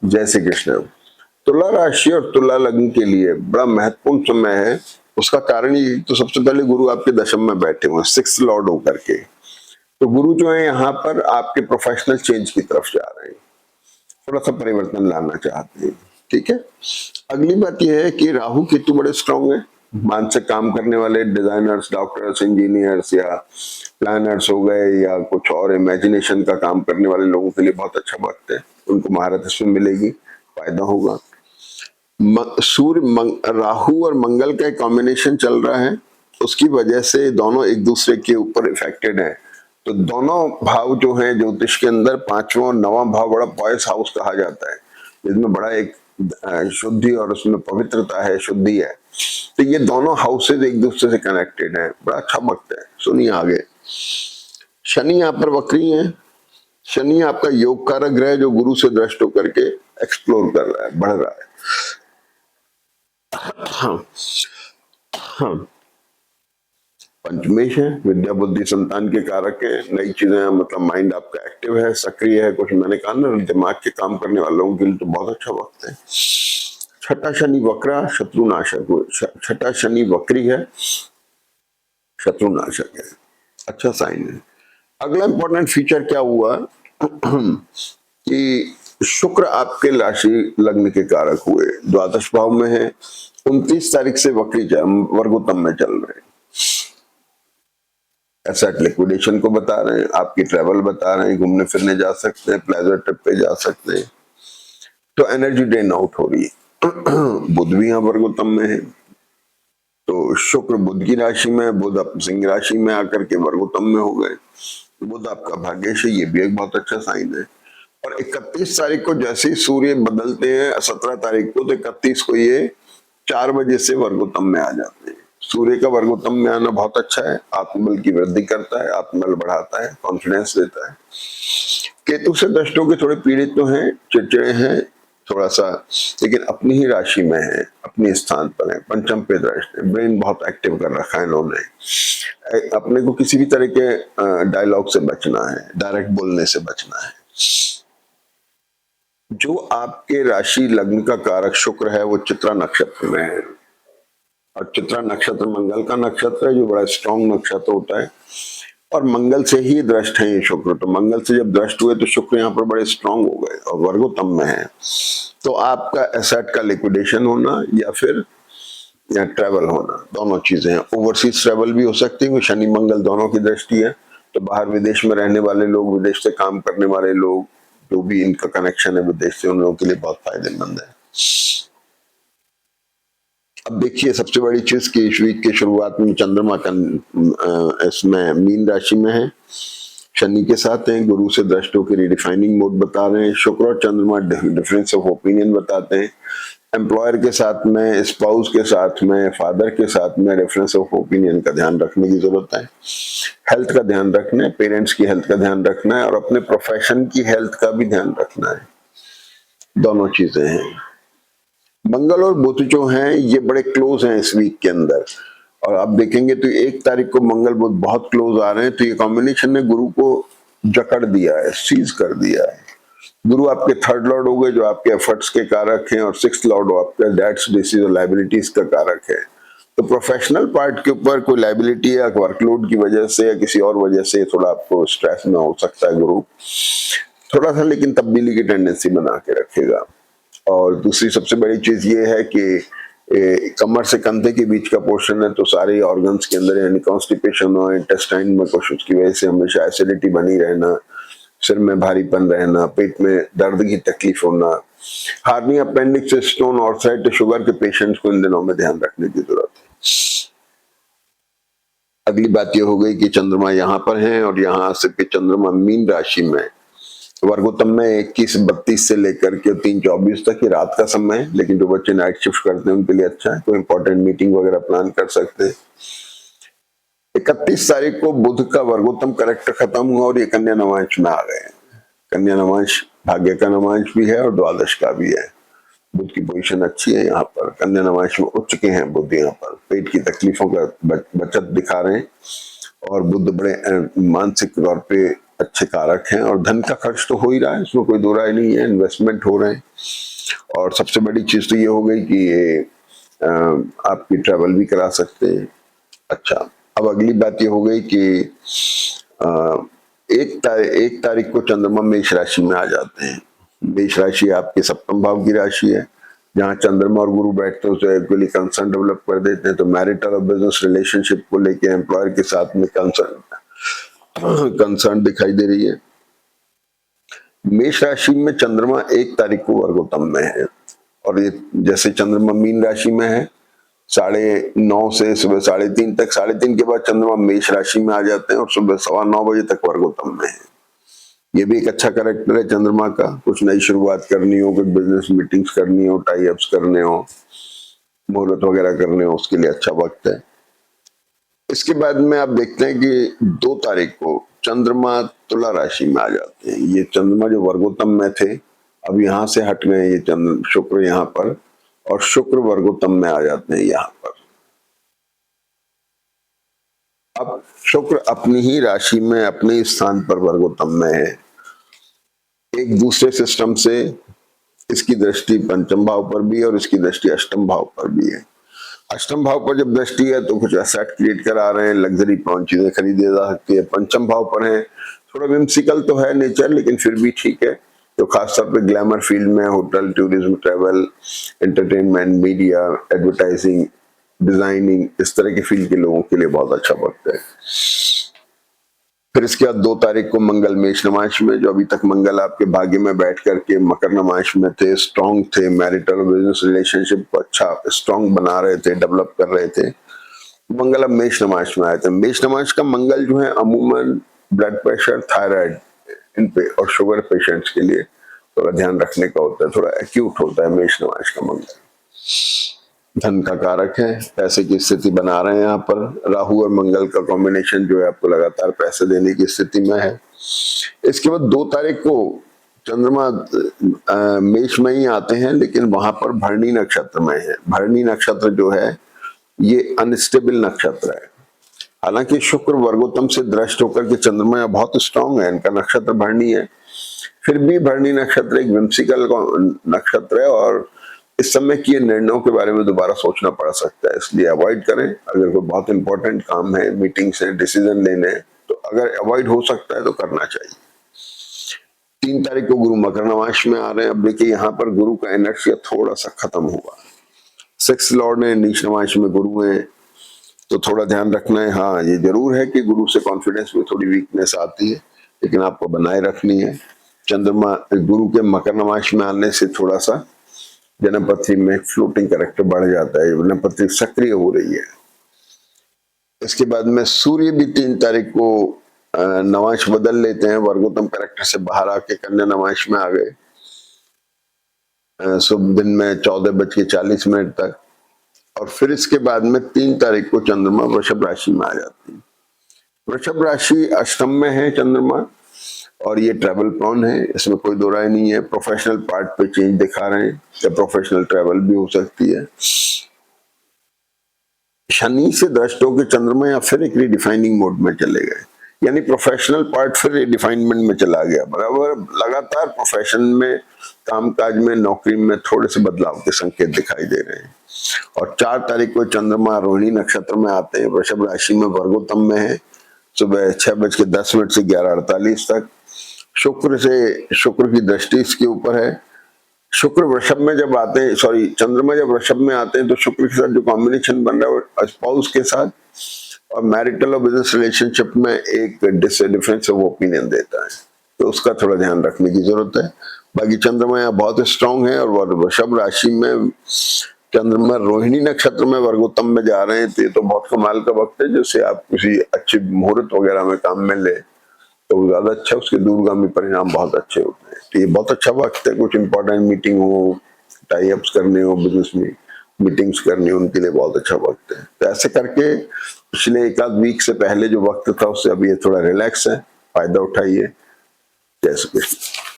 जय श्री कृष्ण। तुला राशि और तुला लग्न के लिए बड़ा महत्वपूर्ण समय है। उसका कारण ये तो सबसे पहले गुरु आपके दशम में बैठे हुए हैं, सिक्स लॉर्ड होकर के। तो गुरु जो है यहाँ पर आपके प्रोफेशनल चेंज की तरफ जा रहे हैं, थोड़ा सा परिवर्तन लाना चाहते हैं। ठीक है। अगली बात यह है कि राहु केतु बड़े स्ट्रांग है। मानसिक काम करने वाले डिजाइनर्स, डॉक्टर्स, इंजीनियर्स या प्लानर्स हो गए या कुछ और इमेजिनेशन का काम करने वाले लोगों के लिए बहुत अच्छा वक्त है। उनको महारत इसमें मिलेगी, फायदा होगा। राहु और मंगल का एक कॉम्बिनेशन चल रहा है, उसकी वजह से दोनों एक दूसरे के ऊपर इफेक्टेड है। तो दोनों भाव जो हैं ज्योतिष के अंदर, पांचवा और नवा भाव बड़ा पॉइस हाउस कहा जाता है, जिसमें बड़ा एक शुद्धि और उसमें पवित्रता है, शुद्धि है। तो ये दोनों हाउसेज एक दूसरे से कनेक्टेड हैं, बड़ा अच्छा वक्त है। सुनिए आगे। शनि यहाँ पर वक्री है। शनि आपका योग कारक ग्रह जो गुरु से दृष्ट होकर के एक्सप्लोर कर रहा है, बढ़ रहा है। हाँ, हाँ। पंचमेश है, विद्या बुद्धि संतान के कारक है। नई चीजें, मतलब माइंड आपका एक्टिव है, सक्रिय है। कुछ मैंने कहा ना, दिमाग के काम करने वालों के लिए तो बहुत अच्छा वक्त है। छठा शनि वक्रा, शत्रुनाशक। छठा शनि वक्री है, शत्रुनाशक है, अच्छा साइन है। अगला इंपॉर्टेंट फीचर क्या हुआ कि शुक्र आपके राशि लग्न के कारक हुए, द्वादश भाव में है। 29 तारीख से वक्री वर्गोत्तम में चल रहे हैं। एसेट लिक्विडेशन को बता रहे हैं, आपकी ट्रेवल बता रहे हैं, घूमने फिरने जा सकते हैं, प्लेजर ट्रिप पे जा सकते हैं। तो एनर्जी ड्रेन आउट हो रही है। बुध भी यहाँ वर्गोत्तम में है, तो शुक्र बुध की राशि में, बुध सिंह राशि में आकर के वर्गोत्तम में हो गए। बुध आपका भाग्यश है, ये भी एक बहुत अच्छा साइन है। और 31 तारीख को जैसे ही सूर्य बदलते हैं, 17 तारीख को, तो 31 को ये 4 बजे से वर्गोत्तम में आ जाते हैं। सूर्य का वर्गोत्तम में आना बहुत अच्छा है, आत्मबल की वृद्धि करता है, आत्मबल बढ़ाता है, कॉन्फिडेंस देता है। केतु से दृष्टों के थोड़े पीड़ित तो हैं, चिड़चिड़े हैं थोड़ा सा, लेकिन अपनी ही राशि में है, अपने स्थान पर है, पंचम पे दृष्ट है। ब्रेन बहुत एक्टिव कर रखा है इन्होंने। अपने को किसी भी तरह के डायलॉग से बचना है, डायरेक्ट बोलने से बचना है। जो आपके राशि लग्न का कारक शुक्र है, वो चित्रा नक्षत्र में है। और चित्रा नक्षत्र मंगल का नक्षत्र है, जो बड़ा स्ट्रॉन्ग नक्षत्र होता है। और मंगल से ही दृष्ट है ये शुक्र। तो मंगल से जब दृष्ट हुए तो शुक्र यहाँ पर बड़े स्ट्रॉन्ग हो गए और वर्गोत्तम में है। तो आपका एसेट का लिक्विडेशन होना या फिर या ट्रेवल होना, दोनों चीजें हैं। ओवरसीज ट्रेवल भी हो सकती है, शनि मंगल दोनों की दृष्टि है। तो बाहर विदेश में रहने वाले लोग, विदेश से काम करने वाले लोग, जो भी इनका कनेक्शन है विदेश से, उन लोगों के लिए बहुत फायदेमंद है। अब देखिए सबसे बड़ी चीज की इस वीक की शुरुआत में चंद्रमा का इसमें मीन राशि में है, शनि के साथ हैं, गुरु से दृष्टों की रिडिफाइनिंग मोड बता रहे हैं। शुक्र और चंद्रमा डिफरेंस ऑफ ओपिनियन बताते हैं। एम्प्लॉयर के साथ में, स्पाउस के साथ में, फादर के साथ में डिफरेंस ऑफ ओपिनियन का ध्यान रखने की जरूरत है। हेल्थ का ध्यान रखना है, पेरेंट्स की हेल्थ का ध्यान रखना है, और अपने प्रोफेशन की हेल्थ का भी ध्यान रखना है। दोनों चीजें हैं। मंगल और बुध जो हैं ये बड़े क्लोज हैं इस वीक के अंदर, और आप देखेंगे तो 1 तारीख को मंगल बुध बहुत क्लोज आ रहे हैं। तो ये कॉम्बिनेशन ने गुरु को जकड़ दिया है, सीज कर दिया है। गुरु आपके थर्ड लॉर्ड हो गए, जो आपके एफर्ट्स के कारक हैं, और सिक्स्थ लॉर्ड आपके डेट्स, डिसीज और लाइबिलिटीज का कारक है। तो प्रोफेशनल पार्ट के ऊपर कोई लाइबिलिटी या वर्कलोड की वजह से या किसी और वजह से थोड़ा आपको स्ट्रेस में हो सकता है गुरु, थोड़ा सा, लेकिन तब्दीली की टेंडेंसी बना के रखेगा। और दूसरी सबसे बड़ी चीज ये है कि कमर से कंधे के बीच का पोर्शन है, तो सारे ऑर्गन्स के अंदर यानी कॉन्स्टिपेशन और इंटेस्टाइन में कुछ, उसकी वजह से हमेशा एसिडिटी बनी रहना, सिर में भारीपन रहना, पेट में दर्द की तकलीफ होना, Harni, appendix stone, arthritis, sugar के पेशेंट्स को इन दिनों में ध्यान रखने की जरूरत है। अगली बात यह हो गई कि चंद्रमा यहाँ पर है, और यहाँ से चंद्रमा मीन राशि में वर्गोत्तम में 21:32 से लेकर के 3:24 तक, रात का समय है। लेकिन जो बच्चे नाइट शिफ्ट करते हैं उनके लिए अच्छा है, कोई इंपॉर्टेंट मीटिंग वगैरह प्लान कर सकते हैं। 31 तारीख को बुध का वर्गोत्तम करेक्टर खत्म हुआ और ये कन्या नवांश में आ गए। कन्या नवांश भाग्य का नवांश भी है और द्वादश का भी है। बुध की पोजीशन अच्छी है यहाँ पर, कन्या नवांश में उच्च के हैं बुध। यहाँ पर पेट की तकलीफों का बचत दिखा रहे हैं, और बुध बड़े मानसिक तौर पे अच्छे कारक हैं और धन का खर्च तो हो ही रहा है, इसमें कोई दो राय नहीं है, इन्वेस्टमेंट हो रहे हैं। और सबसे बड़ी चीज तो ये हो गई कि ये आपकी ट्रैवल भी करा सकते हैं। अच्छा, अब अगली बात ये हो गई कि एक तारीख को चंद्रमा मेष राशि में आ जाते हैं। मेष राशि आपके सप्तम भाव की राशि है, जहाँ चंद्रमा और गुरु बैठते हैं उसे एक्चुअली कंसर्न डेवलप कर देते हैं। तो मैरिटल और बिजनेस रिलेशनशिप को लेके एम्प्लॉयर के साथ में कंसर्न दिखाई दे रही है। मेष राशि में चंद्रमा 1 तारीख को वर्गोत्तम में है, और ये जैसे चंद्रमा मीन राशि में है 9:30 से सुबह 3:30 तक, 3:30 के बाद चंद्रमा मेष राशि में आ जाते हैं और सुबह 9:15 बजे तक वर्गोत्तम में है। ये भी एक अच्छा कैरेक्टर है चंद्रमा का। कुछ नई शुरुआत करनी हो, कुछ बिजनेस मीटिंग्स करनी हो, टाई अप्स करने हो, मुहूर्त वगैरह करने हो, उसके लिए अच्छा वक्त है। इसके बाद में आप देखते हैं कि 2 तारीख को चंद्रमा तुला राशि में आ जाते हैं। ये चंद्रमा जो वर्गोत्तम में थे अब यहाँ से हट गए, ये चंद्र शुक्र यहाँ पर, और शुक्र वर्गोत्तम में आ जाते हैं यहाँ पर। अब शुक्र अपनी ही राशि में अपने स्थान पर वर्गोत्तम में है। एक दूसरे सिस्टम से इसकी दृष्टि पंचम भाव पर भी है और इसकी दृष्टि अष्टम भाव पर भी है। अष्टम भाव पर जब दृष्टि है तो कुछ एसेट क्रिएट करा रहे हैं, लग्जरी प्रॉन चीजें खरीदी जा सकती है। पंचम भाव पर है, थोड़ा विम्सिकल तो है नेचर, लेकिन फिर भी ठीक है। तो खासतौर पे ग्लैमर फील्ड में hotel, tourism, travel, entertainment, media, advertising, designing, इस तरह के फील्ड के लोगों के लिए बहुत अच्छा वक्त है। फिर इसके बाद 2 तारीख को मंगल मेष नमाश में, जो अभी तक मंगल आपके भाग्य में बैठ करके मकर नमाश में थे, स्ट्रॉन्ग थे, मैरिटल और बिजनेस रिलेशनशिप को अच्छा स्ट्रॉन्ग बना रहे थे, डेवलप कर रहे थे, मंगल अब मेष नमाश में आए थे। मेष नमाश का मंगल जो है अमूमन ब्लड प्रेशर, थायराइड इन पे और शुगर पेशेंट्स के लिए थोड़ा ध्यान रखने का होता है, थोड़ा एक्यूट होता है मेष नमाश का मंगल। धन का कारक है, पैसे की स्थिति बना रहे हैं यहाँ पर। राहु और मंगल का कॉम्बिनेशन जो है आपको लगातार पैसे देने की स्थिति में है। इसके बाद 2 तारीख को चंद्रमा मेष में ही आते हैं, लेकिन वहां पर भरणी नक्षत्र में है। भरणी नक्षत्र जो है ये अनस्टेबल नक्षत्र है। हालांकि शुक्र वर्गोत्तम से दृष्ट होकर के चंद्रमा बहुत स्ट्रांग है, इनका नक्षत्र भरणी है, फिर भी भरणी नक्षत्र एक विम्सिकल नक्षत्र है और इस समय किए निर्णयों के बारे में दोबारा सोचना पड़ सकता है, इसलिए अवॉइड करें। अगर कोई बहुत इंपॉर्टेंट काम है, मीटिंग्स है, डिसीजन लेने हैं, तो अगर अवॉइड हो सकता है तो करना चाहिए। 3 तारीख को गुरु मकर नमाश में आ रहे हैं। अब देखिए यहाँ पर गुरु का एनर्जी थोड़ा सा खत्म हुआ। 6 लॉर्ड है, नीच नमाश में गुरु है, तो थोड़ा ध्यान रखना है। हाँ, ये जरूर है कि गुरु से कॉन्फिडेंस में थोड़ी वीकनेस आती है, लेकिन आपको बनाए रखनी है। चंद्रमा गुरु के मकर नमाश में आने से थोड़ा सा जन्मपत्री में फ्लोटिंग कैरेक्टर बढ़ जाता है, जन्मपत्री सक्रिय हो रही है। इसके बाद में सूर्य भी 3 तारीख को नमाश बदल लेते हैं, वर्गोत्तम कैरेक्टर से बाहर आके कन्या नमाश में आ गए शुभ दिन में 14:40 तक। और फिर इसके बाद में 3 तारीख को चंद्रमा वृषभ राशि में आ जाती है। वृषभ राशि अष्टम में है चंद्रमा, और ये ट्रैवल प्रोन है, इसमें कोई दो राय नहीं है। प्रोफेशनल पार्ट पे चेंज दिखा रहे हैं, या प्रोफेशनल ट्रैवल भी हो सकती है। शनि से दृष्ट होकर चंद्रमा या फिर एक रिडिफाइनिंग मोड में चले गए, यानी प्रोफेशनल पार्ट फिर रिडिफाइनमेंट में चला गया। बराबर लगातार प्रोफेशन में, कामकाज में, नौकरी में थोड़े से बदलाव के संकेत दिखाई दे रहे हैं। और 4 तारीख को चंद्रमा रोहिणी नक्षत्र में आते हैं, वृषभ राशि में वर्गोत्तम में है, सुबह 6:10 से 11:48 तक। शुक्र की दृष्टि इसके ऊपर है। शुक्र वृषभ में जब आते हैं, चंद्रमा जब वृषभ में आते हैं तो शुक्र के साथ जो कॉम्बिनेशन बन रहा है स्पाउस के साथ और मैरिटल और बिजनेस रिलेशनशिप में एक डिफरेंस ऑफ ओपिनियन देता है, तो उसका थोड़ा ध्यान रखने की जरूरत है। बाकी चंद्रमा यहाँ बहुत स्ट्रांग है, और वृषभ राशि में चंद्रमा रोहिणी नक्षत्र में वर्गोत्तम में जा रहे हैं, तो ये तो बहुत कमाल का वक्त है, जिससे आप किसी अच्छे मुहूर्त वगैरह में काम में ले तो ज्यादा अच्छा, उसके दूरगामी परिणाम बहुत अच्छे होते हैं। तो ये बहुत अच्छा वक्त है, कुछ इंपॉर्टेंट मीटिंग हो, टाई अप्स करने हो, बिजनेस में मीटिंग्स करनी हो, उनके लिए बहुत अच्छा वक्त है। तो ऐसे करके पिछले 1 आध वीक से पहले जो वक्त था उससे अभी ये थोड़ा रिलैक्स है, फायदा उठाइए। जय श्री कृष्ण।